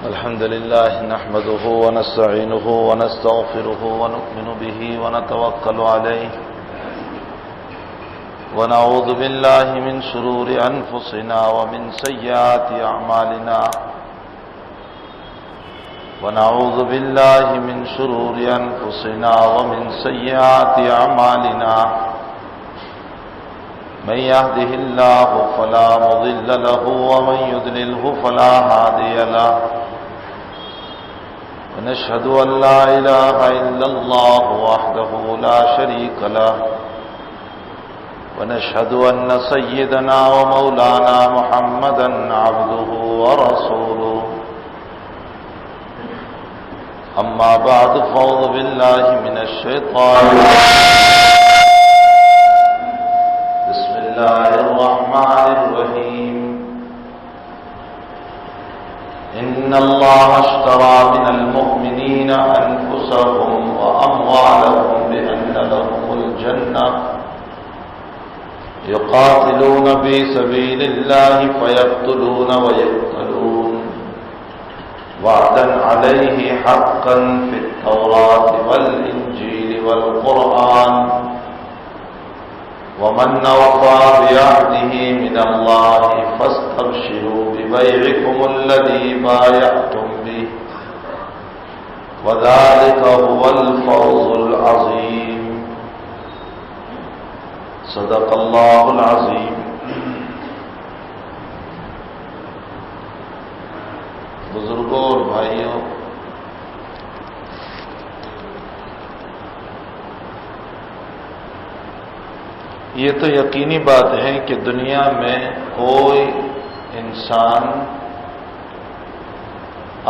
الحمد لله نحمده ونستعينه ونستغفره ونؤمن به ونتوكل عليه ونعوذ بالله من شرور أنفسنا ومن سيئات أعمالنا ونعوذ بالله من شرور أنفسنا ومن سيئات أعمالنا من يهده الله فلا مضل له ومن يضلله فلا هادي له ونشهد أن لا إله إلا الله وحده لا شريك له ونشهد أن سيدنا ومولانا محمدا عبده ورسوله أما بعد فأعوذ بالله من الشيطان بسم الله الرحمن الرحيم إن الله اشترى من المؤمنين أنفسهم وأموالهم بأن لهم الجنة يقاتلون في سبيل الله فيقتلون ويقتلون وعدا عليه حقا في التوراة والإنجيل والقرآن ومن أوفى بعهده من الله فاستبشروا ببيعكم الذي بايعتم به وذلك هو الفوز العظيم صدق الله العظيم. بزرگوں اور بھائیوں، یہ تو یقینی بات ہے کہ دنیا میں کوئی انسان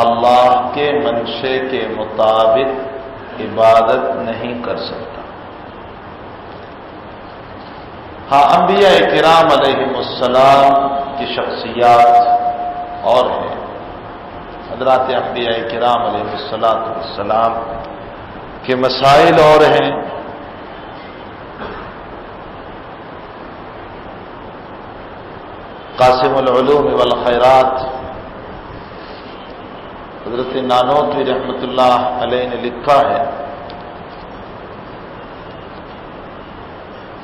اللہ کے منشے کے مطابق عبادت نہیں کر سکتا. ہاں، انبیاء کرام علیہم السلام کی شخصیات اور ہیں، حضرات انبیاء کرام علیہ السلام کے مسائل اور ہیں. قاسم العلوم والخیرات حضرت نانوتوی رحمۃ اللہ علیہ نے لکھا ہے،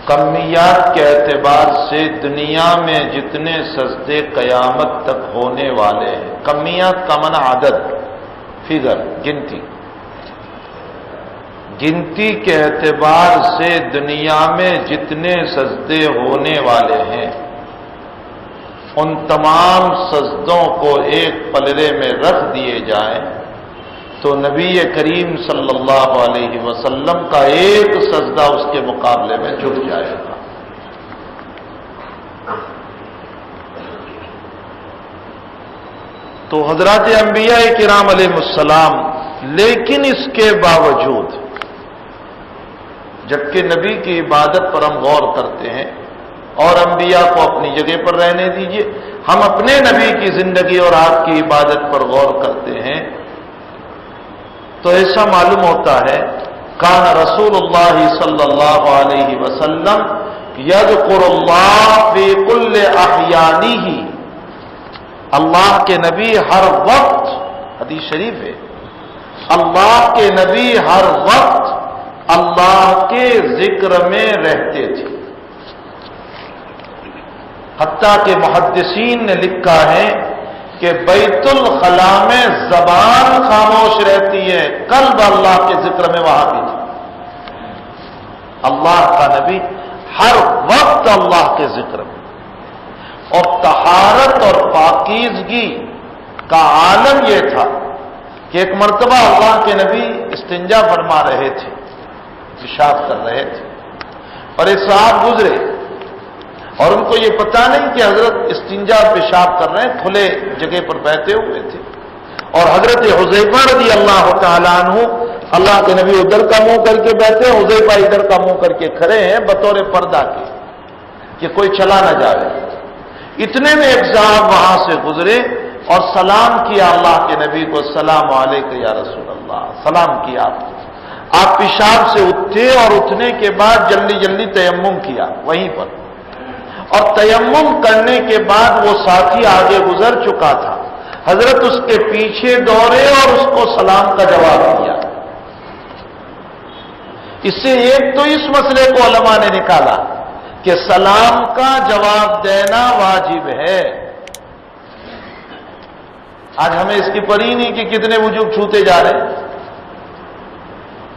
کمیات کے اعتبار سے دنیا میں جتنے سجدے قیامت تک ہونے والے ہیں، کمیات کا معنی عدد، فگر، گنتی کے اعتبار سے دنیا میں جتنے سجدے ہونے والے ہیں، ان تمام سجدوں کو ایک پلڑے میں رکھ دیے جائیں تو نبی کریم صلی اللہ علیہ وسلم کا ایک سجدہ اس کے مقابلے میں جھک جائے گا. تو حضرات انبیاء کرام علیہ السلام، لیکن اس کے باوجود جبکہ نبی کی عبادت پر ہم غور کرتے ہیں اور انبیاء کو اپنی جگہ پر رہنے دیجئے، ہم اپنے نبی کی زندگی اور آپ کی عبادت پر غور کرتے ہیں تو ایسا معلوم ہوتا ہے، کان رسول اللہ صلی اللہ علیہ وسلم یذکر اللہ فی کل احیانہ، اللہ کے نبی ہر وقت، حدیث شریف ہے، اللہ کے نبی ہر وقت اللہ کے ذکر میں رہتے تھے. حتیٰ کہ محدثین نے لکھا ہے کہ بیت الخلا میں زبان خاموش رہتی ہے، قلب اللہ کے ذکر میں وہاں بھی تھا. اللہ کا نبی ہر وقت اللہ کے ذکر میں. اور طہارت اور پاکیزگی کا عالم یہ تھا کہ ایک مرتبہ اللہ کے نبی استنجا فرما رہے تھے، پیشاب کر رہے تھے، اور ایک صاحب گزرے اور ان کو یہ پتہ نہیں کہ حضرت استنجا پیشاب کر رہے ہیں، کھلے جگہ پر بیٹھے ہوئے تھے. اور حضرت حذیفہ رضی اللہ تعالیٰ عنہ، اللہ کے نبی ادھر کا منہ کر کے بیٹھے، حذیفہ ادھر کا منہ کر کے کھڑے ہیں بطور پردہ کے کہ کوئی چلا نہ جائے. اتنے میں ایک صاحب وہاں سے گزرے اور سلام کیا اللہ کے نبی کو، السلام علیکم یا رسول اللہ، سلام کیا. آپ پیشاب سے اٹھے اور اٹھنے کے بعد جلدی جلدی تیمم کیا وہیں پر، اور تیمم کرنے کے بعد وہ ساتھی آگے گزر چکا تھا. حضرت اس کے پیچھے دوڑے اور اس کو سلام کا جواب دیا۔ اس سے ایک تو اس مسئلے کو علماء نے نکالا کہ سلام کا جواب دینا واجب ہے۔ آج ہمیں اس کی پڑی نہیں کہ کتنے وجوب چھوتے جا رہے ہیں۔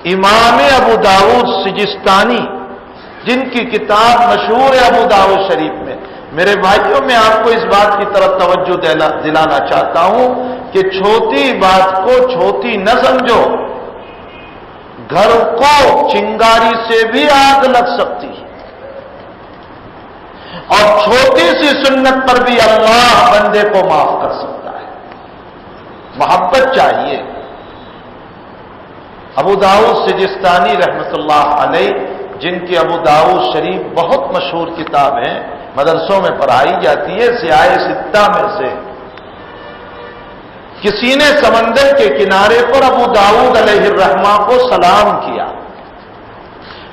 امام ابو داؤد سجستانی، جن کی کتاب مشہور ہے ابو داؤد شریف میں، میرے بھائیوں میں آپ کو اس بات کی طرف توجہ دلانا چاہتا ہوں کہ چھوٹی بات کو چھوٹی نہ سمجھو، گھر کو چنگاری سے بھی آگ لگ سکتی ہے، اور چھوٹی سی سنت پر بھی اللہ بندے کو معاف کر سکتا ہے۔ محبت چاہیے۔ ابو داؤد سجستانی رحمت اللہ علیہ، جن کی ابو داؤد شریف بہت مشہور کتاب ہے، مدرسوں میں پڑھائی جاتی ہے، سیاہ ستہ میں سے، کسی نے سمندر کے کنارے پر ابو داؤد علیہ الرحمہ کو سلام کیا۔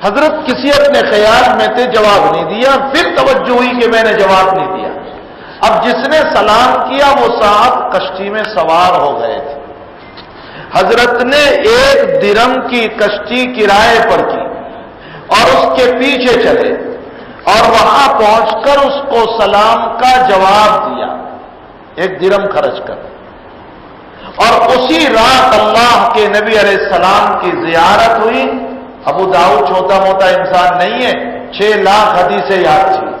حضرت کسی اپنے خیال میں تھے، جواب نہیں دیا، پھر توجہ ہوئی کہ میں نے جواب نہیں دیا۔ اب جس نے سلام کیا وہ صاحب کشتی میں سوار ہو گئے تھے۔ حضرت نے 1 درم کی کشتی کرائے پر کی اور اس کے پیچھے چلے اور وہاں پہنچ کر اس کو سلام کا جواب دیا 1 درم خرچ کر، اور اسی رات اللہ کے نبی علیہ السلام کی زیارت ہوئی۔ ابو داؤد چھوٹا موٹا انسان نہیں ہے، 6 لاکھ حدیثیں یاد تھی۔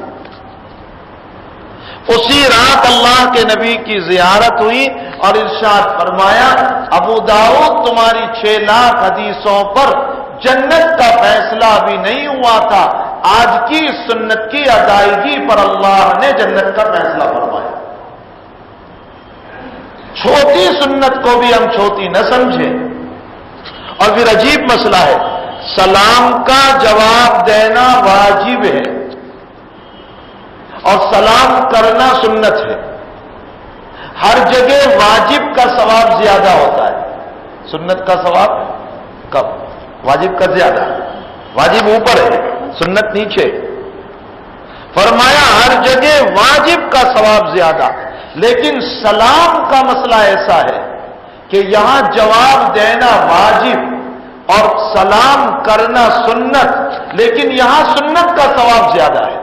اسی رات اللہ کے نبی کی زیارت ہوئی اور ارشاد فرمایا، ابو داؤد تمہاری 6 لاکھ حدیثوں پر جنت کا فیصلہ ابھی نہیں ہوا تھا، آج کی سنت کی ادائیگی پر اللہ نے جنت کا فیصلہ فرمایا۔ چھوٹی سنت کو بھی ہم چھوٹی نہ سمجھیں۔ اور پھر عجیب مسئلہ ہے، سلام کا جواب دینا واجب ہے اور سلام کرنا سنت ہے۔ ہر جگہ واجب کا ثواب زیادہ ہوتا ہے، سنت کا ثواب کم، واجب کا زیادہ۔ واجب اوپر ہے، سنت نیچے۔ فرمایا ہر جگہ واجب کا ثواب زیادہ، لیکن سلام کا مسئلہ ایسا ہے کہ یہاں جواب دینا واجب اور سلام کرنا سنت، لیکن یہاں سنت کا ثواب زیادہ ہے،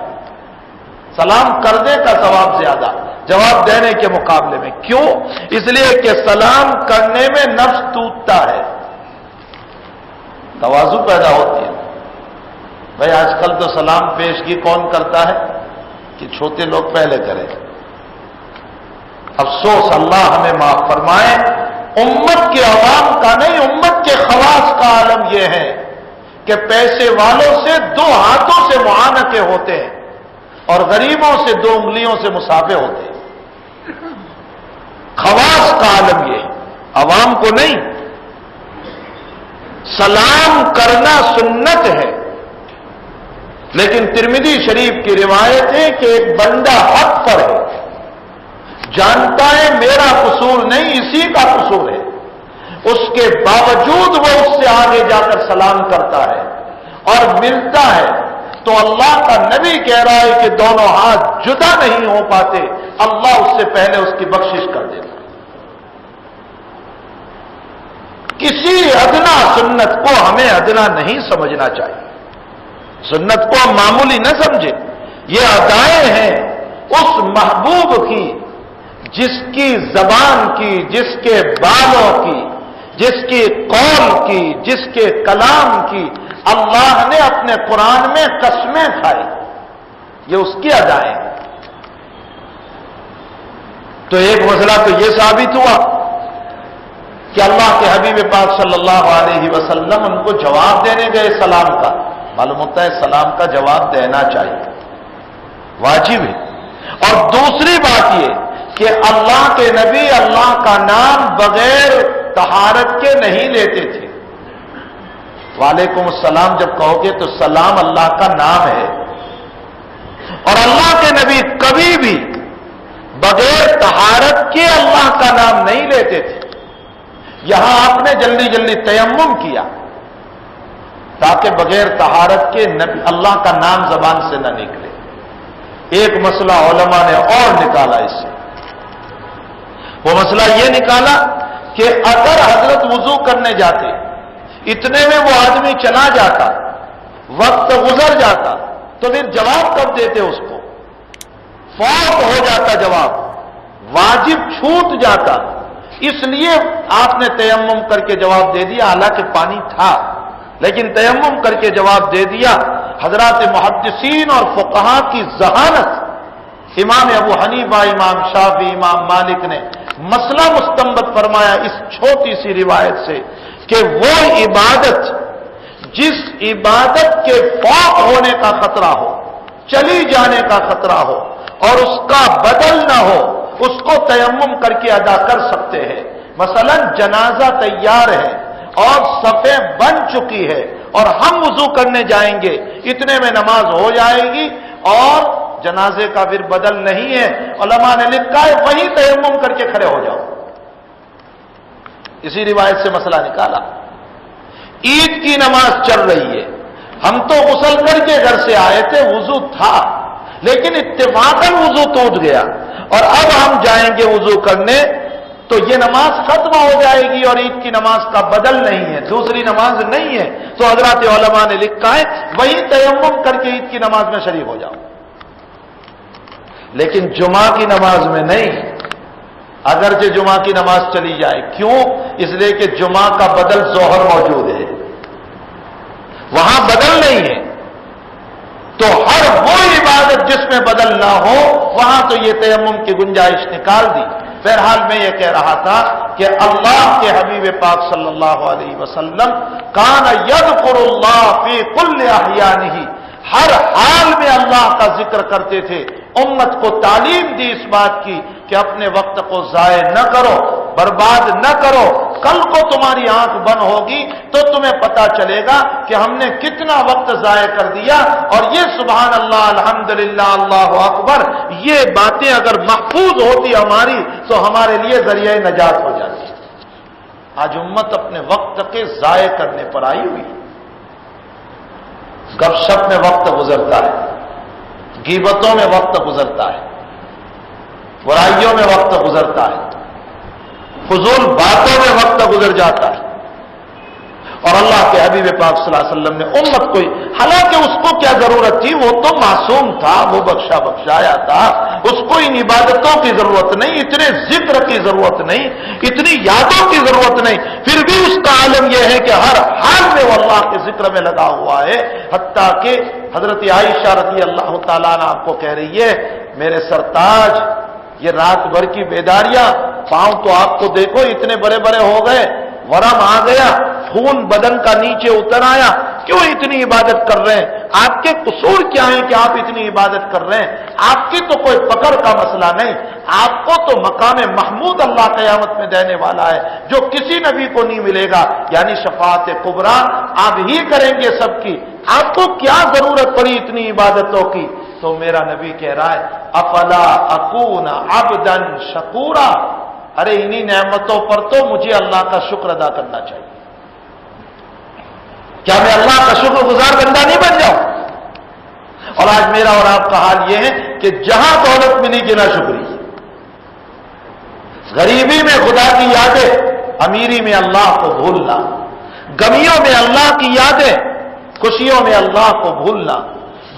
سلام کرنے کا ثواب زیادہ جواب دینے کے مقابلے میں۔ کیوں؟ اس لیے کہ سلام کرنے میں نفس ٹوٹتا ہے، تواضع پیدا ہوتی ہے۔ بھائی آج کل تو سلام پیشگی کون کرتا ہے کہ چھوٹے لوگ پہلے کریں۔ افسوس، اللہ ہمیں معاف فرمائے، امت کے عوام کا نہیں، امت کے خواص کا عالم یہ ہے کہ پیسے والوں سے 2 ہاتھوں سے معانقے ہوتے ہیں اور غریبوں سے 2 انگلیوں سے مسافے ہوتے ہیں۔ خواص کا عالم یہ ہے، عوام کو نہیں۔ سلام کرنا سنت ہے، لیکن ترمذی شریف کی روایت ہے کہ ایک بندہ حق پر ہے، جانتا ہے میرا قصور نہیں اسی کا قصور ہے، اس کے باوجود وہ اس سے آگے جا کر سلام کرتا ہے اور ملتا ہے، تو اللہ کا نبی کہہ رہا ہے کہ دونوں ہاتھ جدا نہیں ہو پاتے، اللہ اس سے پہلے اس کی بخشش کر دیتا ہے۔ کسی ادنا سنت کو ہمیں ادنا نہیں سمجھنا چاہیے، سنت کو ہم معمولی نہ سمجھیں، یہ ادائیں ہیں اس محبوب کی جس کی زبان کی، جس کے بالوں کی، جس کی قول کی، جس کے کلام کی اللہ نے اپنے قرآن میں قسمیں کھائی، یہ اس کی ادائیں ہیں۔ تو ایک مسئلہ تو یہ ثابت ہوا کہ اللہ کے حبیب پاک صلی اللہ علیہ وسلم ان کو جواب دینے گئے سلام کا، معلوم ہوتا ہے سلام کا جواب دینا چاہیے، واجب ہے۔ اور دوسری بات یہ کہ اللہ کے نبی اللہ کا نام بغیر طہارت کے نہیں لیتے تھے۔ وعلیکم السلام جب کہو گے تو سلام اللہ کا نام ہے، اور اللہ کے نبی کبھی بھی بغیر طہارت کے اللہ کا نام نہیں لیتے تھے۔ یہاں آپ نے جلدی جلدی تیمم کیا تاکہ بغیر طہارت کے اللہ کا نام زبان سے نہ نکلے۔ ایک مسئلہ علماء نے اور نکالا اس سے، وہ مسئلہ یہ نکالا کہ اگر حضرت وضو کرنے جاتے، اتنے میں وہ آدمی چلا جاتا، وقت گزر جاتا، تو پھر جواب کب دیتے اس کو؟ فوت ہو جاتا جواب، واجب چھوٹ جاتا۔ اس لیے آپ نے تیمم کر کے جواب دے دیا، حالانکہ پانی تھا لیکن تیمم کر کے جواب دے دیا۔ حضرات محدثین اور فقہا کی ذہانت، امام ابو حنیفہ، امام شافعی، امام مالک نے مسئلہ مستنبط فرمایا اس چھوٹی سی روایت سے کہ وہ عبادت جس عبادت کے فوت ہونے کا خطرہ ہو، چلی جانے کا خطرہ ہو اور اس کا بدل نہ ہو، اس کو تیمم کر کے ادا کر سکتے ہیں۔ مثلا جنازہ تیار ہے اور صفیں بن چکی ہے اور ہم وضو کرنے جائیں گے، اتنے میں نماز ہو جائے گی اور جنازے کا پھر بدل نہیں ہے، علماء نے لکھا ہے وہیں تیمم کر کے کھڑے ہو جاؤ۔ اسی روایت سے مسئلہ نکالا۔ عید کی نماز چل رہی ہے، ہم تو غسل کر کے گھر سے آئے تھے، وضو تھا لیکن اتفاقاً وضو ٹوٹ گیا اور اب ہم جائیں گے وضو کرنے تو یہ نماز ختم ہو جائے گی اور عید کی نماز کا بدل نہیں ہے، دوسری نماز نہیں ہے، تو حضرات علماء نے لکھا ہے وہی تیمم کر کے عید کی نماز میں شریک ہو جاؤ، لیکن جمعہ کی نماز میں نہیں، اگرچہ جمعہ کی نماز چلی جائے۔ کیوں؟ اس لیے کہ جمعہ کا بدل ظہر موجود ہے، وہاں بدل نہیں ہے، تو ہر وہ عبادت جس میں بدل نہ ہو وہاں تو یہ تیمم کی گنجائش نکال دی۔ بہرحال میں یہ کہہ رہا تھا کہ اللہ کے حبیب پاک صلی اللہ علیہ وسلم کان یذکر اللہ فی کل احیانہ، ہر حال میں اللہ کا ذکر کرتے تھے۔ امت کو تعلیم دی اس بات کی کہ اپنے وقت کو ضائع نہ کرو، برباد نہ کرو، کل کو تمہاری آنکھ بند ہوگی تو تمہیں پتا چلے گا کہ ہم نے کتنا وقت ضائع کر دیا، اور یہ سبحان اللہ، الحمدللہ، اللہ اکبر، یہ باتیں اگر محفوظ ہوتی ہماری تو ہمارے لیے ذریعہ نجات ہو جاتی۔ آج امت اپنے وقت کے ضائع کرنے پر آئی ہوئی، گپ شپ میں وقت گزرتا ہے، غیبتوں میں وقت گزرتا ہے، برائیوں میں وقت گزرتا ہے، فضول باتوں میں وقت گزر جاتا ہے، اور اللہ کے حبیب پاک صلی اللہ علیہ وسلم نے امت کو، حالانکہ اس کو کیا ضرورت تھی، وہ تو معصوم تھا، وہ بخشایا تھا، اس کو ان عبادتوں کی ضرورت نہیں، اتنے ذکر کی ضرورت نہیں، اتنی یادوں کی ضرورت نہیں، پھر بھی اس کا عالم یہ ہے کہ ہر حال میں وہ اللہ کے ذکر میں لگا ہوا ہے۔ حتیٰ کہ حضرت عائشہ رضی اللہ تعالیٰ عنہ آپ کو کہہ رہی ہے، میرے سرتاج، یہ رات بھر کی بیداریاں، پاؤں تو آپ کو دیکھو اتنے بڑے بڑے ہو گئے، ورم آ گیا، خون بدن کا نیچے اتر آیا، کیوں اتنی عبادت کر رہے ہیں؟ آپ کے قصور کیا ہیں کہ آپ اتنی عبادت کر رہے ہیں؟ آپ کی تو کوئی پکڑ کا مسئلہ نہیں، آپ کو تو مقام محمود اللہ قیامت میں دینے والا ہے جو کسی نبی کو نہیں ملے گا، یعنی شفاعت کبریٰ آپ ہی کریں گے سب کی۔ آپ کو کیا ضرورت پڑی اتنی عبادتوں کی؟ تو میرا نبی کہہ رہا ہے افلا اکون عبدا شکورا، ارے انہی نعمتوں پر تو مجھے اللہ کا شکر ادا کرنا چاہیے، کیا میں اللہ کا شکر گزار بندہ نہیں بن جاؤں؟ اور آج میرا اور آپ کا حال یہ ہے کہ جہاں دولت ملی کہ نہ شکری، غریبی میں خدا کی یادیں، امیری میں اللہ کو بھولنا، غمیوں میں اللہ کی یادیں، خوشیوں میں اللہ کو بھولنا،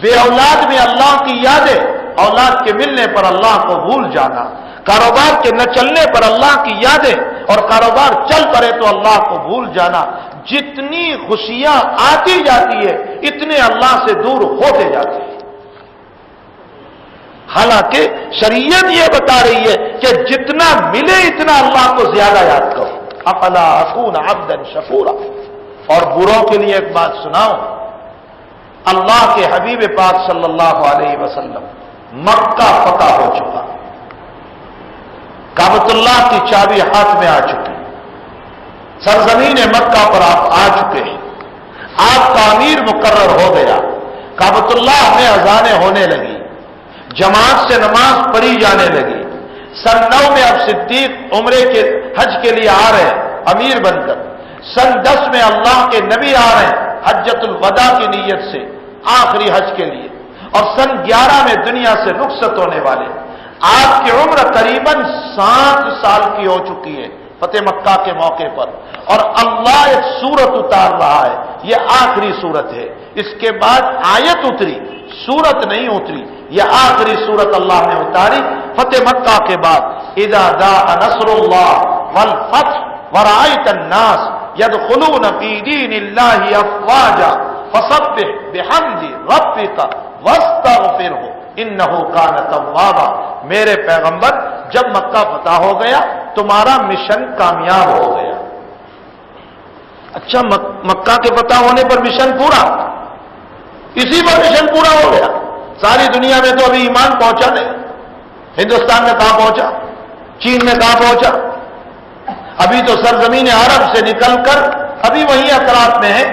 بے اولاد میں اللہ کی یادیں، اولاد کے ملنے پر اللہ کو بھول جانا، کاروبار کے نہ چلنے پر اللہ کی یادیں اور کاروبار چل پڑے تو اللہ کو بھول جانا۔ جتنی خوشیاں آتی جاتی ہے اتنے اللہ سے دور ہوتے جاتے ہیں، حالانکہ شریعت یہ بتا رہی ہے کہ جتنا ملے اتنا اللہ کو زیادہ یاد کرو۔ افلا اکون عبدا شکورا۔ اور بروں کے لیے ایک بات سناؤں، اللہ کے حبیب پاک صلی اللہ علیہ وسلم مکہ فتح ہو چکا، کعبۃ اللہ کی چابی ہاتھ میں آ چکی، سرزمین مکہ پر آپ آ چکے ہیں، آپ کا امیر مقرر ہو گیا، کعبۃ اللہ میں اذانیں ہونے لگی، جماعت سے نماز پڑھی جانے لگی۔ سن 9 میں اب صدیق عمرے کے حج کے لیے آ رہے ہیں امیر بن کر، سن 10 میں اللہ کے نبی آ رہے ہیں حجۃ الوداع کی نیت سے آخری حج کے لیے، اور سن 11 میں دنیا سے رخصت ہونے والے۔ آپ کی عمر قریباً 7 سال کی ہو چکی ہے فتح مکہ کے موقع پر، اور اللہ ایک سورت اتار رہا ہے، یہ آخری سورت ہے، اس کے بعد آیت اتری، سورت نہیں اتری، یہ آخری سورت اللہ نے اتاری فتح مکہ کے بعد۔ اذا جاء نصر اللہ والفتح ورأيت الناس يدخلون في دين الله افواجا فسبح بحمد ربك واستغفره انه كان توابا۔ میرے پیغمبر جب مکہ فتح ہو گیا تمہارا مشن کامیاب ہو گیا۔ اچھا، مکہ کے فتح ہونے پر مشن پورا، اسی پر مشن پورا ہو گیا؟ ساری دنیا میں تو ابھی ایمان پہنچا نہیں۔ ہندوستان میں کہاں پہنچا؟ چین میں کہاں پہنچا؟ ابھی تو سرزمین عرب سے نکل کر ابھی وہی اطراف میں ہے۔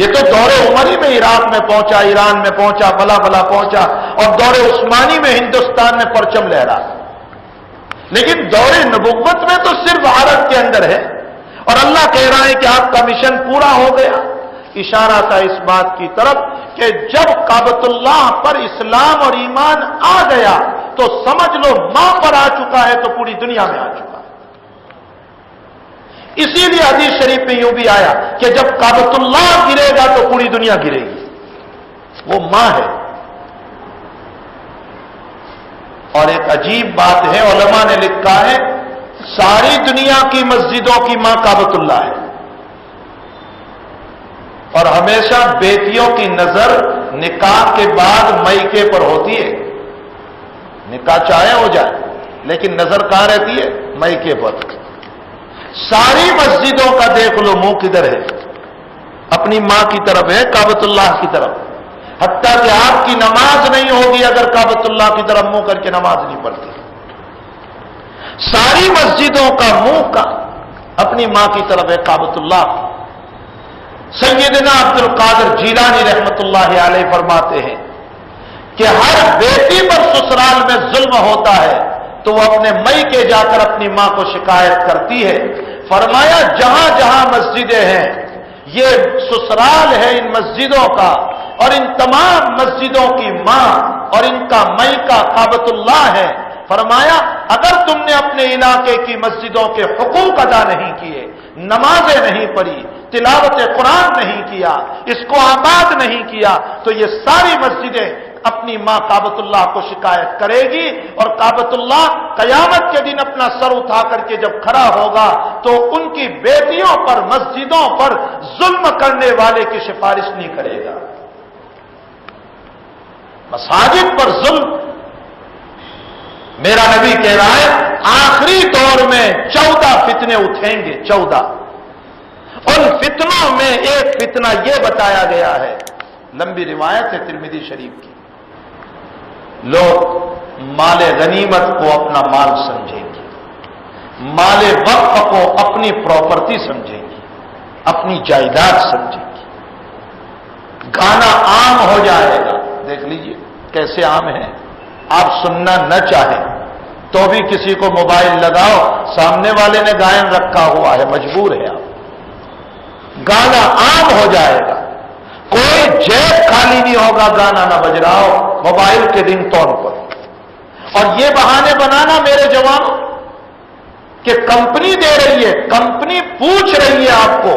یہ تو دور عمری میں عراق میں پہنچا، ایران میں پہنچا، بلا بلا پہنچا، اور دور عثمانی میں ہندوستان میں پرچم لہرا، لیکن دور نبوت میں تو صرف عرب کے اندر ہے، اور اللہ کہہ رہا ہے کہ آپ کا مشن پورا ہو گیا۔ اشارہ تھا اس بات کی طرف کہ جب کعبۃ اللہ پر اسلام اور ایمان آ گیا تو سمجھ لو ماں پر آ چکا ہے تو پوری دنیا میں آ چکا ہے۔ اسی لیے حدیث شریف میں یوں بھی آیا کہ جب کعبۃ اللہ گرے گا تو پوری دنیا گرے گی، وہ ماں ہے۔ اور ایک عجیب بات ہے، علماء نے لکھا ہے ساری دنیا کی مسجدوں کی ماں کعبۃ اللہ ہے، اور ہمیشہ بیٹیوں کی نظر نکاح کے بعد میکے پر ہوتی ہے۔ نکاح چاہے ہو جائے لیکن نظر کہاں رہتی ہے؟ میکے پر۔ ساری مسجدوں کا دیکھ لو منہ کدھر ہے؟ اپنی ماں کی طرف ہے، کعبۃ اللہ کی طرف۔ حتیٰ کہ آپ کی نماز نہیں ہوگی اگر کعبۃ اللہ کی طرف منہ کر کے نماز نہیں پڑھتی۔ ساری مسجدوں کا منہ کا اپنی ماں کی طرف ہے، کعبۃ اللہ۔ سیدنا عبد القادر جیلانی رحمت اللہ علیہ فرماتے ہیں کہ ہر بیٹی پر سسرال میں ظلم ہوتا ہے تو وہ اپنے میکے جا کر اپنی ماں کو شکایت کرتی ہے۔ فرمایا جہاں جہاں مسجدیں ہیں یہ سسرال ہے ان مسجدوں کا، اور ان تمام مسجدوں کی ماں اور ان کا میکہ کعبۃ اللہ ہے۔ فرمایا اگر تم نے اپنے علاقے کی مسجدوں کے حقوق ادا نہیں کیے، نمازیں نہیں پڑھی، تلاوت قرآن نہیں کیا، اس کو آباد نہیں کیا، تو یہ ساری مسجدیں اپنی ماں کعبۃ اللہ کو شکایت کرے گی، اور کعبۃ اللہ قیامت کے دن اپنا سر اٹھا کر کے جب کھڑا ہوگا تو ان کی بیٹیوں پر، مسجدوں پر ظلم کرنے والے کی سفارش نہیں کرے گا۔ مساجد پر ظلم، میرا نبی کہہ رہا ہے آخری دور میں 14 فتنے اٹھیں گے، 14۔ ان فتنوں میں ایک فتنہ یہ بتایا گیا ہے، لمبی روایت ہے ترمذی شریف کی، لوگ مال غنیمت کو اپنا مال سمجھیں گے، مال وقف کو اپنی پراپرٹی سمجھیں گے، اپنی جائیداد سمجھیں گے، گانا عام ہو جائے گا۔ دیکھ لیجئے کیسے عام ہے، آپ سننا نہ چاہیں تو بھی کسی کو موبائل لگاؤ، سامنے والے نے گائن رکھا ہوا ہے، مجبور ہے آپ، گانا عام ہو جائے گا، کوئی جیب خالی نہیں ہوگا گانا نہ بج رہا ہو موبائل کے رنگ ٹون پر۔ اور یہ بہانے بنانا میرے جوانوں کہ کمپنی دے رہی ہے، کمپنی پوچھ رہی ہے آپ کو،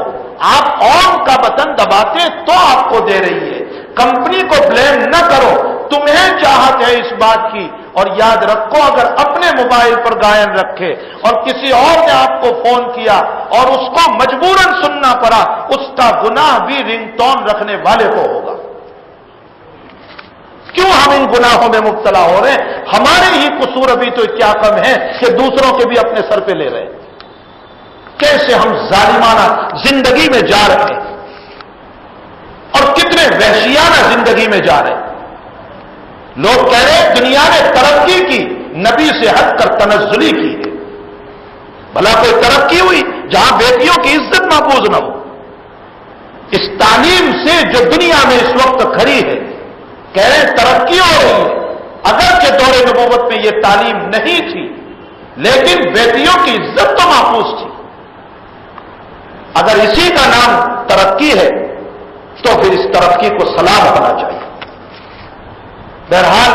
آپ آن کا بٹن دباتے تو آپ کو دے رہی ہے، کمپنی کو بلیم نہ کرو، تمہیں چاہت ہے اس بات کی۔ اور یاد رکھو اگر اپنے موبائل پر گائن رکھے اور کسی اور نے آپ کو فون کیا اور اس کو مجبوراً سننا پڑا، اس کا گناہ بھی رنگ ٹون رکھنے والے کو ہوگا۔ کیوں ہم ان گناہوں میں مبتلا ہو رہے ہیں؟ ہمارے ہی قصور ابھی تو کیا کم ہے کہ دوسروں کے بھی اپنے سر پہ لے رہے ہیں۔ کیسے ہم ظالمانہ زندگی میں جا رہے ہیں اور کتنے وحشیانہ زندگی میں جا رہے ہیں۔ لوگ کہہ رہے ہیں دنیا نے ترقی کی، نبی سے ہٹ کر تنزلی کی ہے۔ بھلا کوئی ترقی ہوئی جہاں بیٹیوں کی عزت محفوظ نہ ہو؟ اس تعلیم سے جو دنیا میں اس وقت کھڑی ہے، کہہ رہے ہیں ترقی ہو رہی ہے، اگرچہ دور نبوت میں یہ تعلیم نہیں تھی لیکن بیٹیوں کی عزت تو محفوظ تھی۔ اگر اسی کا نام ترقی ہے تو پھر اس ترقی کو سلام ہونا چاہیے۔ بہرحال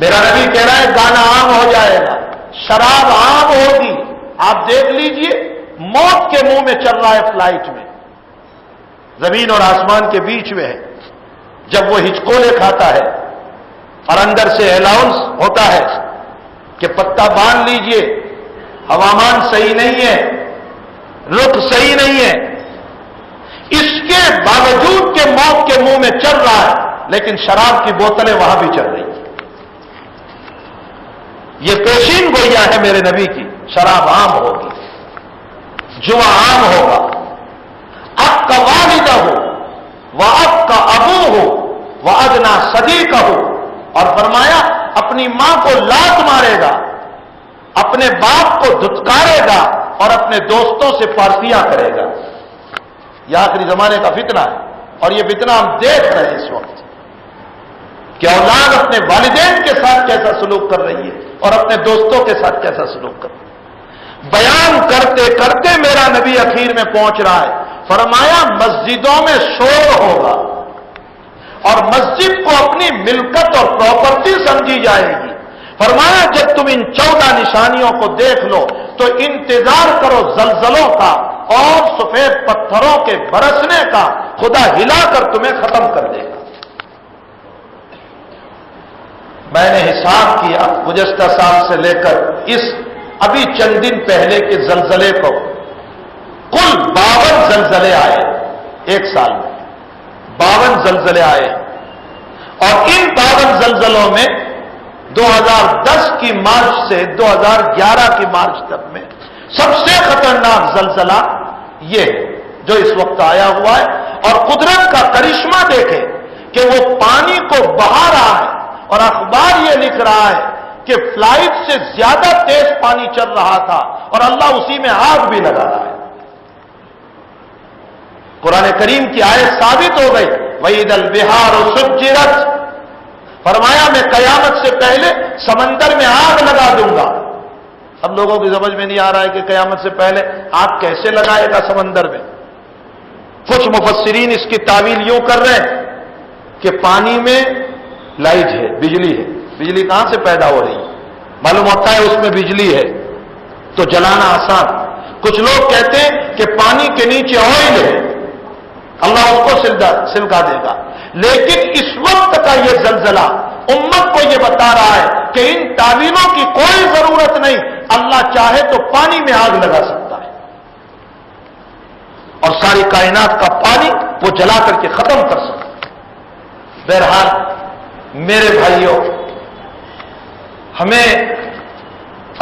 میرا نبی کہہ رہا ہے گانا عام ہو جائے گا، شراب عام ہوگی. آپ دیکھ لیجئے موت کے منہ میں چل رہا ہے فلائٹ میں، زمین اور آسمان کے بیچ میں ہے. جب وہ ہچکولے کھاتا ہے اور اندر سے الاؤنس ہوتا ہے کہ پتہ باندھ لیجئے، ہوامان صحیح نہیں ہے، رخ صحیح نہیں ہے، اس کے باوجود کہ موت کے منہ میں چل رہا ہے لیکن شراب کی بوتلیں وہاں بھی چل رہی ہیں. یہ پیشین گوئیاں ہے میرے نبی کی. شراب عام ہوگی، جوا عام ہوگا، اب کا والدہ ہو وہ اب کا ابو ہو وہ ادنا صدیق ہو. اور فرمایا اپنی ماں کو لات مارے گا، اپنے باپ کو دھتکارے گا اور اپنے دوستوں سے پارٹیاں کرے گا. یہ آخری زمانے کا فتنہ ہے اور یہ فتنہ ہم دیکھ رہے ہیں اس وقت کہ اولاد اپنے والدین کے ساتھ کیسا سلوک کر رہی ہے اور اپنے دوستوں کے ساتھ کیسا سلوک کر رہی ہے. بیان کرتے کرتے میرا نبی اخیر میں پہنچ رہا ہے. فرمایا مسجدوں میں شور ہوگا اور مسجد کو اپنی ملکت اور پراپرٹی سمجھی جائے گی. فرمایا جب تم ان 14 نشانیوں کو دیکھ لو تو انتظار کرو زلزلوں کا اور سفید پتھروں کے برسنے کا. خدا ہلا کر تمہیں ختم کر دے گا. میں نے حساب کیا گزشتہ سال سے لے کر اس ابھی چند دن پہلے کے زلزلے کو، کل 52 زلزلے آئے ایک سال میں. 52 زلزلے آئے اور ان 52 زلزلوں میں 2010 کی مارچ سے 2011 کی مارچ تک میں سب سے خطرناک زلزلہ یہ جو اس وقت آیا ہوا ہے. اور قدرت کا کرشمہ دیکھیں کہ وہ پانی کو بہا رہا ہے اور اخبار یہ لکھ رہا ہے کہ فلائٹ سے زیادہ تیز پانی چل رہا تھا اور اللہ اسی میں آگ بھی لگا رہا ہے. قرآن کریم کی آیت ثابت ہو گئی وَإِذَا الْبِحَارُ سُجِّرَتْ. فرمایا میں قیامت سے پہلے سمندر میں آگ لگا دوں گا. اب لوگوں کی سمجھ میں نہیں آ رہا ہے کہ قیامت سے پہلے آگ کیسے لگائے گا سمندر میں. کچھ مفسرین اس کی تعویل یوں کر رہے ہیں کہ پانی میں لائٹ ہے، بجلی ہے. بجلی کہاں سے پیدا ہو رہی ہے؟ معلوم ہوتا ہے اس میں بجلی ہے تو جلانا آسان. کچھ لوگ کہتے ہیں کہ پانی کے نیچے آئل ہے، اللہ اس کو سلگا دے گا. لیکن اس وقت کا یہ زلزلہ امت کو یہ بتا رہا ہے کہ ان تعویلوں کی کوئی ضرورت نہیں. اللہ چاہے تو پانی میں آگ لگا سکتا ہے اور ساری کائنات کا پانی وہ جلا کر کے ختم کر سکتا ہے. بہرحال میرے بھائیوں، ہمیں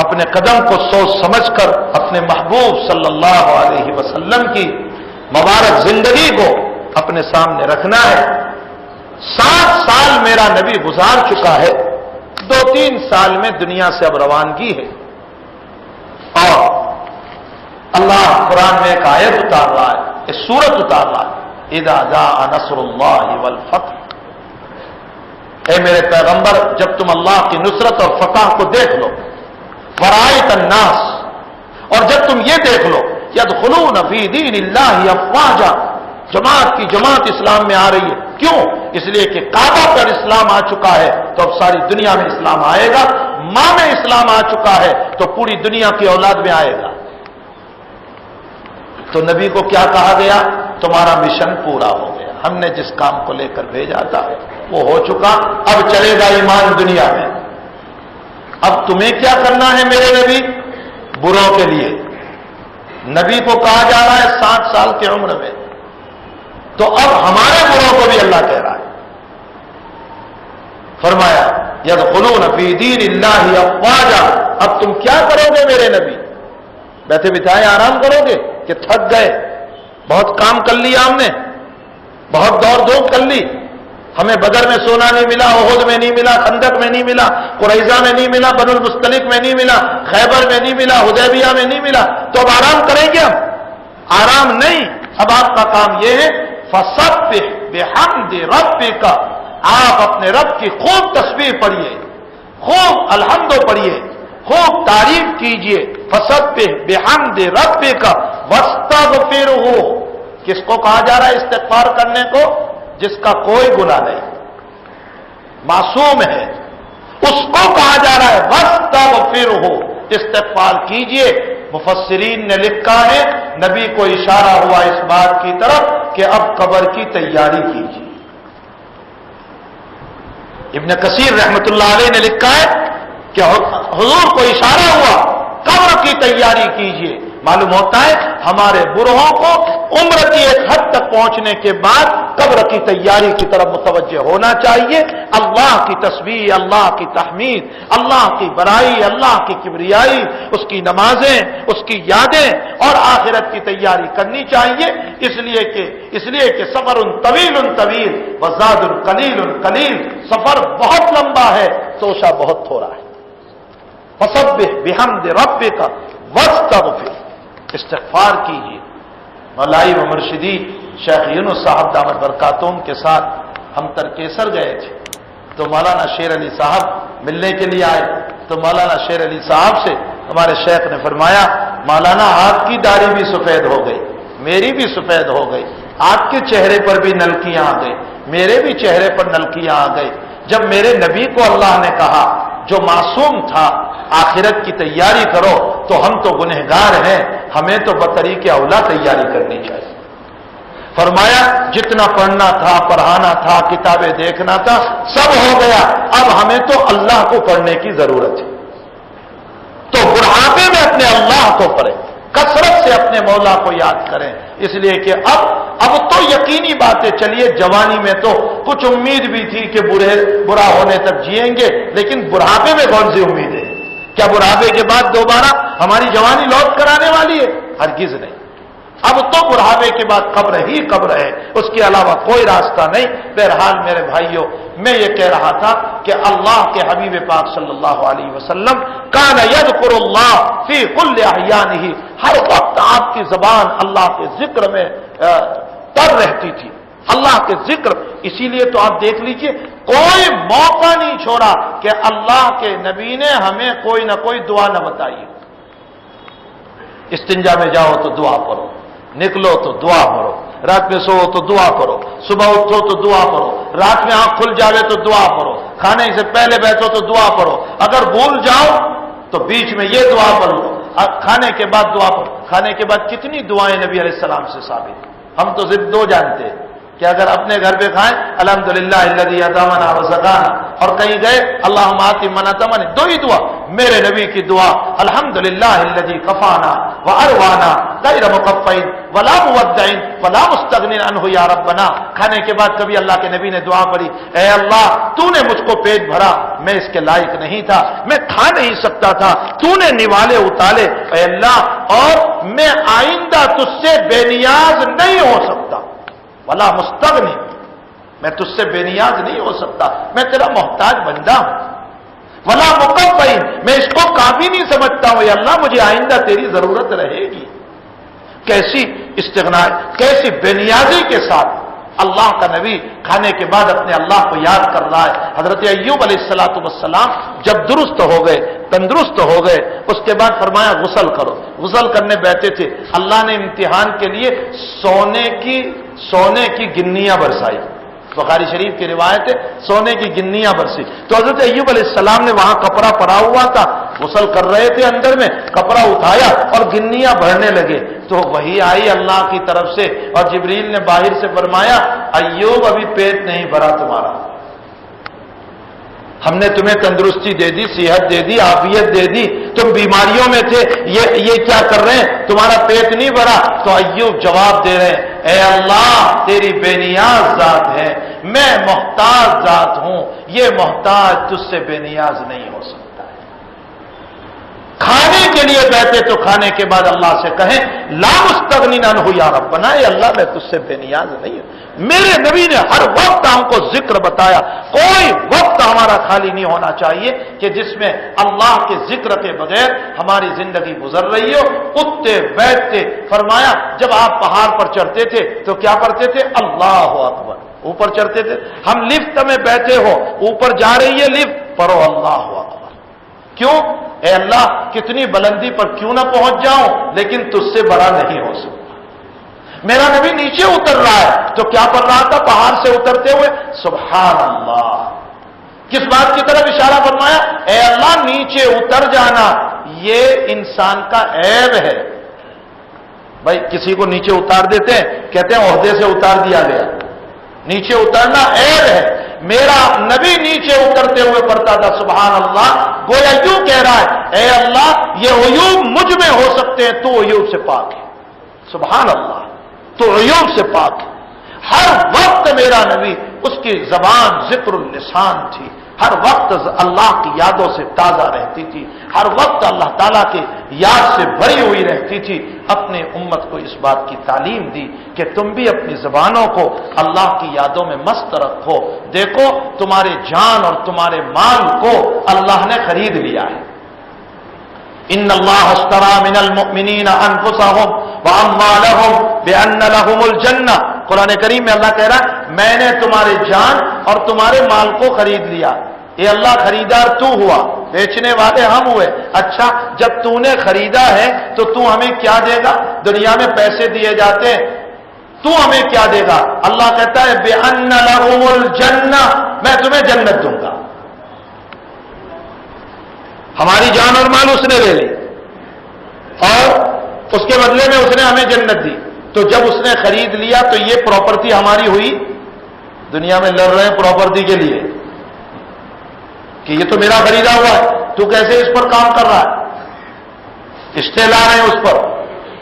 اپنے قدم کو سوچ سمجھ کر اپنے محبوب صلی اللہ علیہ وسلم کی مبارک زندگی کو اپنے سامنے رکھنا ہے. 7 سال میرا نبی گزار چکا ہے، 2-3 سال میں دنیا سے اب روانگی ہے. اور اللہ قرآن میں ایک آیت اتار رہا ہے، ایک سورت اتار رہا ہے اذا جاء نصر اللہ والفتح. اے میرے پیغمبر جب تم اللہ کی نصرت اور فتح کو دیکھ لو، ورأیت الناس، اور جب تم یہ دیکھ لو یدخلون فی دین اللہ افواجا، جماعت کی جماعت اسلام میں آ رہی ہے. کیوں؟ اس لیے کہ کعبہ پر اسلام آ چکا ہے تو اب ساری دنیا میں اسلام آئے گا. ماں میں اسلام آ چکا ہے تو پوری دنیا کی اولاد میں آئے گا. تو نبی کو کیا کہا گیا؟ تمہارا مشن پورا ہو گیا. ہم نے جس کام کو لے کر بھیجا تھا وہ ہو چکا، اب چلے گا ایمان دنیا میں. اب تمہیں کیا کرنا ہے میرے نبی؟ بروں کے لیے نبی کو کہا جا رہا ہے 60 سال کی عمر میں، تو اب ہمارے بروں کو بھی اللہ کہہ رہا ہے. فرمایا یدخلون فی دین اللہ افواجا. اب تم کیا کرو گے میرے نبی؟ بیٹھے بٹھائے آرام کرو گے کہ تھک گئے؟ بہت کام کر لیا ہم نے، بہت دوڑ دھوپ کر لی. ہمیں بدر میں سونا نہیں ملا، احد میں نہیں ملا، خندق میں نہیں ملا، قریظہ میں نہیں ملا، بنو المستلق میں نہیں ملا، خیبر میں نہیں ملا، حدیبیہ میں نہیں ملا، تو اب آرام کریں گے؟ ہم آرام نہیں. اب آپ کا کام یہ ہے فسبح بحمد ربک، آپ اپنے رب کی خوب تسبیح پڑھیے، خوب الحمد پڑھیے، خوب تعریف کیجئے. فسبح بحمد ربک واستغفرہ. کس کو کہا جا رہا ہے استغفار کرنے کو؟ جس کا کوئی گناہ نہیں، معصوم ہے. اس کو کہا جا رہا ہے وَاسْتَغْفِرْهُ، استغفار کیجئے۔ مفسرین نے لکھا ہے نبی کو اشارہ ہوا اس بات کی طرف کہ اب قبر کی تیاری کیجئے۔ ابن کثیر رحمت اللہ علیہ نے لکھا ہے کہ حضور کو اشارہ ہوا قبر کی تیاری کیجئے۔ معلوم ہوتا ہے ہمارے برہوں کو عمر کی ایک حد تک پہنچنے کے بعد قبر کی تیاری کی طرف متوجہ ہونا چاہیے۔ اللہ کی تسبیح، اللہ کی تحمید، اللہ کی بڑائی، اللہ کی کبریائی، اس کی نمازیں، اس کی یادیں اور آخرت کی تیاری کرنی چاہیے، اس لیے کہ سفر طویل طویل وزاد قلیل قلیل، سفر بہت لمبا ہے، توشہ بہت تھوڑا ہے۔ فسبح بحمد ربک واستغفر، استغفار کیجیے۔ مولائی و مرشدی شیخ یونس صاحب دامت برکاتہم کے ساتھ ہم ترکیسر گئے تھے، تو مولانا شیر علی صاحب ملنے کے لیے آئے، تو مولانا شیر علی صاحب سے ہمارے شیخ نے فرمایا مولانا آپ کی داڑھی بھی سفید ہو گئی، میری بھی سفید ہو گئی، آپ کے چہرے پر بھی نلکیاں آ گئی، میرے بھی چہرے پر نلکیاں آ گئی۔ جب میرے نبی کو اللہ نے کہا جو معصوم تھا آخرت کی تیاری کرو، تو ہم تو گنہگار ہیں، ہمیں تو بطریق اولا تیاری کرنی چاہیے۔ فرمایا جتنا پڑھنا تھا، پڑھانا تھا، کتابیں دیکھنا تھا، سب ہو گیا، اب ہمیں تو اللہ کو پڑھنے کی ضرورت ہے۔ تو بڑھاپے میں اپنے اللہ کو پڑھیں، کثرت سے اپنے مولا کو یاد کریں، اس لیے کہ اب تو یقینی باتیں، چلیے جوانی میں تو کچھ امید بھی تھی کہ برا ہونے تک جیئیں گے، لیکن بڑھاپے میں کون سی امید ہے؟ کیا بڑھاپے کے بعد دوبارہ ہماری جوانی لوٹ کر آنے والی ہے؟ ہرگز نہیں۔ اب تو بڑھاپے کے بعد قبر ہی قبر ہے، اس کے علاوہ کوئی راستہ نہیں۔ بہرحال میرے بھائیوں، میں یہ کہہ رہا تھا کہ اللہ کے حبیب پاک صلی اللہ علیہ وسلم کان یذکر اللہ فی کل احیانہ، ہر وقت آپ کی زبان اللہ کے ذکر میں تر رہتی تھی، اللہ کے ذکر۔ اسی لیے تو آپ دیکھ لیجئے کوئی موقع نہیں چھوڑا کہ اللہ کے نبی نے ہمیں کوئی نہ کوئی دعا نہ بتائی۔ استنجا میں جاؤ تو دعا پڑھو، نکلو تو دعا پڑھو، رات میں سو تو دعا پڑھو، صبح اٹھو تو دعا پڑھو، رات میں آنکھ کھل جاوے تو دعا پڑھو، کھانے سے پہلے بیٹھو تو دعا پڑھو، اگر بھول جاؤ تو بیچ میں یہ دعا پڑھ لو، کھانے کے بعد دعا پڑھو۔ کھانے کے بعد کتنی دعائیں نبی علیہ السلام سے ثابت، ہم تو صرف دو جانتے ہیں کہ اگر اپنے گھر پہ کھائیں الحمدللہ الذی اطعمنا وسقانا، اور کہیں گئے اللہم آتی من اتمن، دو ہی دعا۔ میرے نبی کی دعا الحمدللہ الذی کفانا واروانا غیر مقفین ولا مودع ولا مستغن عنہ یا ربنا۔ کھانے کے بعد کبھی اللہ کے نبی نے دعا پڑھی، اے اللہ تو نے مجھ کو پیٹ بھرا، میں اس کے لائق نہیں تھا، میں کھا نہیں سکتا تھا، تو نے نوالے اتالے اے اللہ، اور میں آئندہ تجھ سے بے نیاز نہیں ہو سکتا، ولا مستغنی، میں تجھ سے بے نیاز نہیں ہو سکتا، میں تیرا محتاج بندہ ہوں، ولا مقفین، میں اس کو کافی نہیں سمجھتا ہوں، اے اللہ مجھے آئندہ تیری ضرورت رہے گی۔ کیسی استغنا، کیسی بے نیازی کے ساتھ اللہ کا نبی کھانے کے بعد اپنے اللہ کو یاد کر رہا ہے۔ حضرت ایوب علیہ السلام جب درست ہو گئے، تندرست ہو گئے، اس کے بعد فرمایا غسل کرو۔ غسل کرنے بیٹھے تھے، اللہ نے امتحان کے لیے سونے کی گنیاں برسائی، بخاری شریف کی روایت ہے، سونے کی گنیاں برسی۔ تو حضرت ایوب علیہ السلام نے وہاں کپڑا پڑا ہوا تھا، غسل کر رہے تھے، اندر میں کپڑا اٹھایا اور گنیاں بھرنے لگے، تو وہی آئی اللہ کی طرف سے، اور جبریل نے باہر سے فرمایا ایوب ابھی پیٹ نہیں بھرا تمہارا، ہم نے تمہیں تندرستی دے دی، صحت دے دی، عافیت دے دی، تم بیماریوں میں تھے، یہ کیا کر رہے ہیں، تمہارا پیٹ نہیں بھرا۔ تو ایوب جواب دے رہے ہیں، اے اللہ تیری بے نیاز ذات ہے، میں محتاج ذات ہوں، یہ محتاج تجھ سے بے نیاز نہیں ہو سکتا۔ کھانے کے لیے بیٹھے تو کھانے کے بعد اللہ سے کہیں لا مستغنی عنہ یا ربنا، اے اللہ میں تجھ سے بے نیاز نہیں ہوں۔ میرے نبی نے ہر وقت ہم کو ذکر بتایا، کوئی وقت ہمارا خالی نہیں ہونا چاہیے کہ جس میں اللہ کے ذکر کے بغیر ہماری زندگی گزر رہی ہو۔ اٹھتے بیٹھتے، فرمایا جب آپ پہاڑ پر چڑھتے تھے تو کیا کرتے تھے، اللہ اکبر، اوپر چڑھتے تھے، ہم لفٹ میں بیٹھے ہو، اوپر جا رہی ہے لفٹ، پڑھو اللہ اکبر۔ کیوں؟ اے اللہ کتنی بلندی پر کیوں نہ پہنچ جاؤں، لیکن تجھ سے بڑا نہیں ہو سکتا۔ میرا نبی نیچے اتر رہا ہے تو کیا پڑھ رہا تھا، پہاڑ سے اترتے ہوئے سبحان اللہ کس بات کی طرف اشارہ فرمایا؟ اے اللہ نیچے اتر جانا، یہ انسان کا عیب ہے۔ بھائی کسی کو نیچے اتار دیتے ہیں، کہتے ہیں عہدے سے اتار دیا گیا، نیچے اترنا عیب ہے۔ میرا نبی نیچے اترتے ہوئے پڑھتا تھا سبحان اللہ، گویا یوں کہہ رہا ہے اے اللہ یہ عیوب مجھ میں ہو سکتے ہیں، تو عیوب سے پاک ہے، سبحان اللہ، تو عیوب سے پاک ہے۔ ہر وقت میرا نبی، اس کی زبان ذکر اللسان تھی، ہر وقت اللہ کی یادوں سے تازہ رہتی تھی، ہر وقت اللہ تعالیٰ کے یاد سے بھری ہوئی رہتی تھی۔ اپنے امت کو اس بات کی تعلیم دی کہ تم بھی اپنی زبانوں کو اللہ کی یادوں میں مست رکھو۔ دیکھو تمہارے جان اور تمہارے مال کو اللہ نے خرید لیا ہے۔ ان اللہ اشتری من المؤمنین انفسهم واموالهم بان لهم الجنہ، قرآن کریم میں اللہ کہہ رہا ہے میں نے تمہارے جان اور تمہارے مال کو خرید لیا۔ اے اللہ خریدار تو ہوا، بیچنے والے ہم ہوئے۔ اچھا جب تو نے خریدا ہے تو تو ہمیں کیا دے گا؟ دنیا میں پیسے دیے جاتے ہیں، تو ہمیں کیا دے گا؟ اللہ کہتا ہے بِأَنَّ لَهُمُ الْجَنَّةَ، میں تمہیں جنت دوں گا۔ ہماری جان اور مال اس نے لے لی اور اس کے بدلے میں اس نے ہمیں جنت دی۔ تو جب اس نے خرید لیا تو یہ پراپرٹی ہماری ہوئی۔ دنیا میں لڑ رہے ہیں پراپرٹی کے لیے کہ یہ تو میرا خریدا ہوا ہے، تو کیسے اس پر کام کر رہا ہے؟ اسٹے لا رہے ہیں اس پر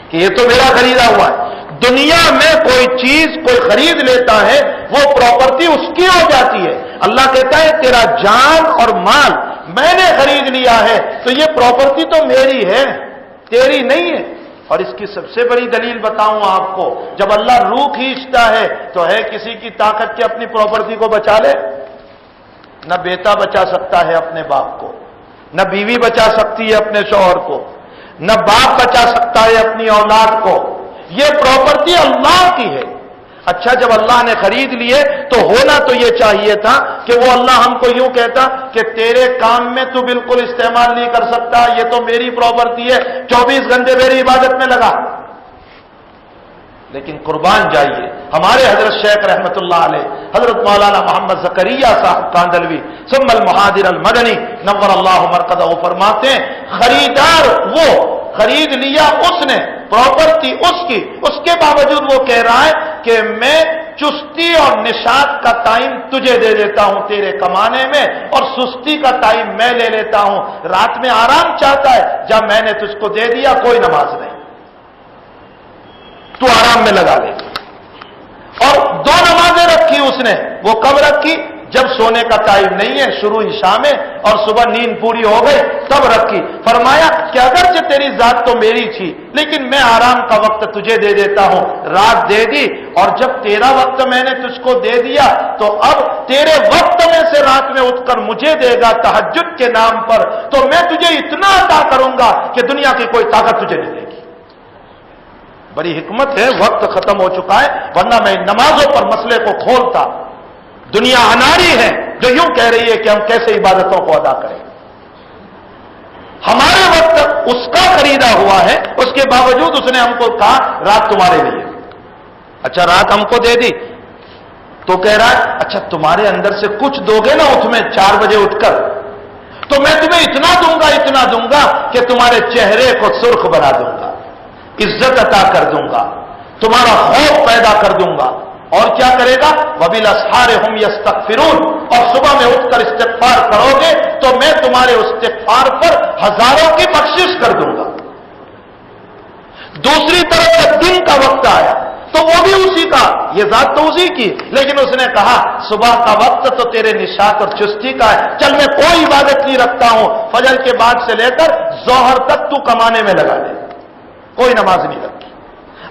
کہ یہ تو میرا خریدا ہوا ہے۔ دنیا میں کوئی چیز کوئی خرید لیتا ہے وہ پراپرٹی اس کی ہو جاتی ہے۔ اللہ کہتا ہے تیرا جان اور مال میں نے خرید لیا ہے تو یہ پراپرٹی تو میری ہے، تیری نہیں ہے۔ اور اس کی سب سے بڑی دلیل بتاؤں آپ کو، جب اللہ روح کھینچتا ہے تو ہے کسی کی طاقت کہ اپنی پراپرٹی کو بچا لے؟ نہ بیٹا بچا سکتا ہے اپنے باپ کو، نہ بیوی بچا سکتی ہے اپنے شوہر کو، نہ باپ بچا سکتا ہے اپنی اولاد کو۔ یہ پراپرٹی اللہ کی ہے۔ اچھا جب اللہ نے خرید لیے تو ہونا تو یہ چاہیے تھا کہ وہ اللہ ہم کو یوں کہتا کہ تیرے کام میں تو بالکل استعمال نہیں کر سکتا، یہ تو میری پراپرٹی ہے، 24 گھنٹے میری عبادت میں لگا۔ لیکن قربان جائیے ہمارے حضرت شیخ رحمت اللہ علیہ حضرت مولانا محمد زکریا صاحب کاندلوی ثم المہاجر المدنی نور اللہ مرقدہ فرماتے ہیں خریدار وہ، خرید لیا اس نے، پراپرٹی اس کی، اس کے باوجود وہ کہہ رہا ہے کہ میں چستی اور نشاط کا ٹائم تجھے دے دیتا ہوں تیرے کمانے میں، اور سستی کا ٹائم میں لے لیتا ہوں۔ رات میں آرام چاہتا ہے، جب میں نے تجھ کو دے دیا کوئی نماز نہیں، تو آرام میں لگا لے۔ اور 2 نمازیں رکھی اس نے، وہ کب رکھی؟ جب سونے کا ٹائم نہیں ہے، شروع عشاء میں، اور صبح نیند پوری ہو گئی تب رکھی۔ فرمایا کہ اگرچہ تیری ذات تو میری تھی لیکن میں آرام کا وقت تجھے دے دیتا ہوں، رات دے دی، اور جب تیرا وقت میں نے تجھ کو دے دیا تو اب تیرے وقت میں سے رات میں اٹھ کر مجھے دے گا تہجد کے نام پر، تو میں تجھے اتنا عطا کروں گا کہ دنیا کی کوئی طاقت تجھے نہیں دے گی۔ بڑی حکمت ہے، وقت ختم ہو چکا ہے ورنہ میں نمازوں پر مسئلے کو کھولتا۔ دنیا اناری ہے جو یوں کہہ رہی ہے کہ ہم کیسے عبادتوں کو ادا کریں۔ ہمارے وقت اس کا خریدا ہوا ہے، اس کے باوجود اس نے ہم کو کہا رات تمہارے لیے۔ اچھا رات ہم کو دے دی تو کہہ رہا ہے اچھا تمہارے اندر سے کچھ دو گے نا اٹھ میں 4 بجے اٹھ کر، تو میں تمہیں اتنا دوں گا کہ تمہارے چہرے کو سرخ بنا دوں گا، عزت عطا کر دوں گا، تمہارا خوف پیدا کر دوں گا۔ اور کیا کرے گا؟ وَبِالْأَسْحَارِ هُمْ يَسْتَغْفِرُونَ، اور صبح میں اٹھ کر استغفار کرو گے تو میں تمہارے استغفار پر ہزاروں کی بخشش کر دوں گا۔ دوسری طرف جب دن کا وقت آیا تو وہ بھی اسی کا، یہ ذات تو اسی کی، لیکن اس نے کہا صبح کا وقت تو تیرے نشاط اور چستی کا ہے، چل میں کوئی عبادت نہیں رکھتا ہوں، فجر کے بعد سے لے کر ظہر تک تو کمانے میں لگا دے، کوئی نماز نہیں رکھی۔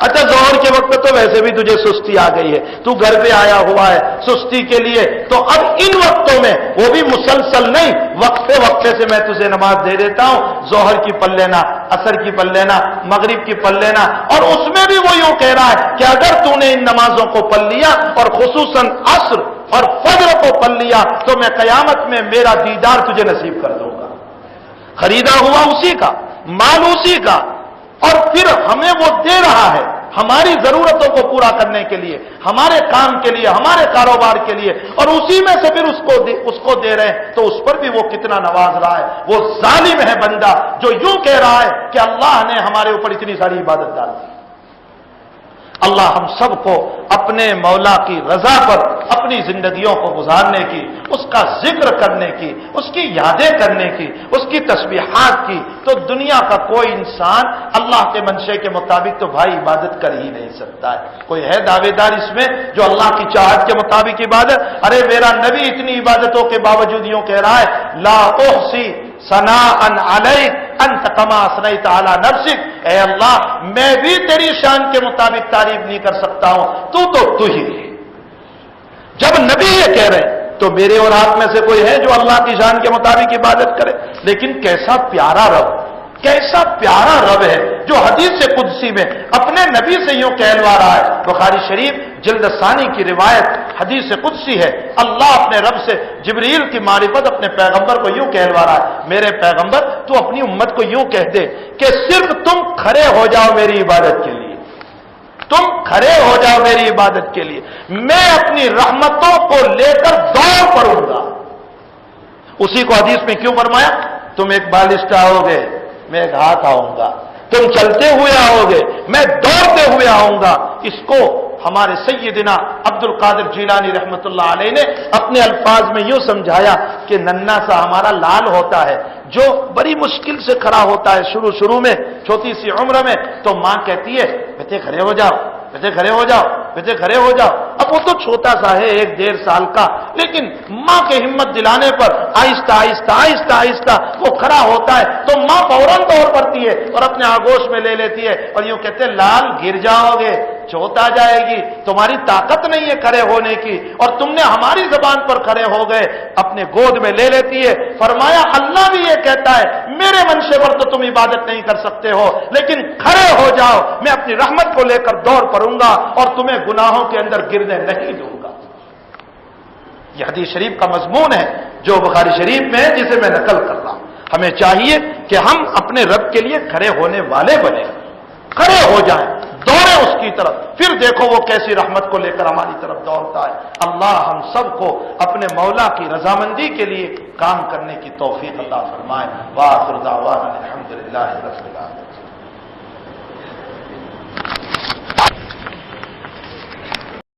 اچھا ظہر کے وقت تو ویسے بھی تجھے سستی آ گئی ہے، تو گھر پہ آیا ہوا ہے سستی کے لیے، تو اب ان وقتوں میں وہ بھی مسلسل نہیں، وقفے سے میں تجھے نماز دے دیتا ہوں، ظہر کی پڑھ لینا، عصر کی پڑھ لینا، مغرب کی پڑھ لینا۔ اور اس میں بھی وہ یوں کہہ رہا ہے کہ اگر تو نے ان نمازوں کو پڑھ لیا اور خصوصاً عصر اور فجر کو پڑھ لیا تو میں قیامت میں میرا دیدار تجھے نصیب کر دوں گا۔ خریدا ہوا اسی کا، مال اسی کا، اور پھر ہمیں وہ دے رہا ہے، ہماری ضرورتوں کو پورا کرنے کے لیے، ہمارے کام کے لیے، ہمارے کاروبار کے لیے، اور اسی میں سے پھر اس کو دے رہے ہیں، تو اس پر بھی وہ کتنا نواز رہا ہے۔ وہ ظالم ہے بندہ جو یوں کہہ رہا ہے کہ اللہ نے ہمارے اوپر اتنی ساری عبادت ڈال دی۔ اللہ ہم سب کو اپنے مولا کی رضا پر اپنی زندگیوں کو گزارنے کی، اس کا ذکر کرنے کی، اس کی یادیں کرنے کی، اس کی تسبیحات کی۔ تو دنیا کا کوئی انسان اللہ کے منشے کے مطابق تو بھائی عبادت کر ہی نہیں سکتا ہے۔ کوئی ہے دعوے دار اس میں جو اللہ کی چاہت کے مطابق عبادت؟ ارے میرا نبی اتنی عبادتوں کے باوجود یوں کہہ رہا ہے، لا احصی ثناء علیک انت کما اثنیت علی نفسک، اے اللہ میں بھی تیری شان کے مطابق تعریف نہیں کر سکتا ہوں، تو ہی ہے۔ جب نبی یہ کہہ رہے ہیں تو میرے اور آپ میں سے کوئی ہے جو اللہ کی شان کے مطابق عبادت کرے؟ لیکن کیسا پیارا رب، کیسا پیارا رب ہے جو حدیث قدسی میں اپنے نبی سے یوں کہلوا رہا ہے۔ بخاری شریف جلد ثانی کی روایت حدیث قدسی ہے، اللہ اپنے رب سے جبریل کی معرفت اپنے پیغمبر کو یوں کہلوا رہا ہے، میرے پیغمبر تو اپنی امت کو یوں کہہ دے کہ صرف تم کھڑے ہو جاؤ میری عبادت کے لیے، تم کھڑے ہو جاؤ میری عبادت کے لیے، میں اپنی رحمتوں کو لے کر دوڑ پڑوں گا۔ اسی کو حدیث میں کیوں فرمایا؟ تم ایک بالشت آؤ گے میں ایک ہاتھ آؤں گا، تم چلتے ہوئے آؤ گے میں دوڑتے ہوئے آؤں گا۔ اس کو ہمارے سیدنا عبد القادر جیلانی رحمۃ اللہ علیہ نے اپنے الفاظ میں یوں سمجھایا کہ ننھا سا ہمارا لال ہوتا ہے جو بڑی مشکل سے کھڑا ہوتا ہے شروع میں چھوٹی سی عمر میں، تو ماں کہتی ہے بیٹے کھڑے ہو جاؤ، بیٹے کھڑے ہو جاؤ، بیٹے کھڑے ہو جاؤ۔ اب وہ تو چھوٹا سا ہے 1-1.5 سال کا، لیکن ماں کے ہمت دلانے پر آہستہ آہستہ آہستہ آہستہ وہ کھڑا ہوتا ہے تو ماں فوراً طور پڑتی ہے اور اپنے آگوش میں لے لیتی ہے اور یوں کہتے ہیں لال گر جاؤ گے، چوٹ آ جائے گی، تمہاری طاقت نہیں ہے کھڑے ہونے کی اور تم نے ہماری زبان پر کھڑے ہو گئے، اپنے گود میں لے لیتی ہے۔ فرمایا اللہ بھی یہ کہتا ہے میرے منشے پر تو تم عبادت نہیں کر سکتے ہو، لیکن کھڑے ہو جاؤ میں اپنی رحمت کو لے کر دوڑ پڑوں گا اور تمہیں گناہوں کے اندر گرنے نہیں دوں گا۔ یہ حدیث شریف کا مضمون ہے جو بخاری شریف میں ہے جسے میں نقل کر رہا ہوں۔ ہمیں چاہیے کہ ہم اپنے رب کے لیے کھڑے ہونے والے بنیں، کھڑے ہو جائیں، دوڑیں اس کی طرف، پھر دیکھو وہ کیسی رحمت کو لے کر ہماری طرف دوڑتا ہے۔ اللہ ہم سب کو اپنے مولا کی رضامندی کے لیے کام کرنے کی توفیق عطا فرمائے۔ وآخر دعوانا الحمدللہ رب العالمین۔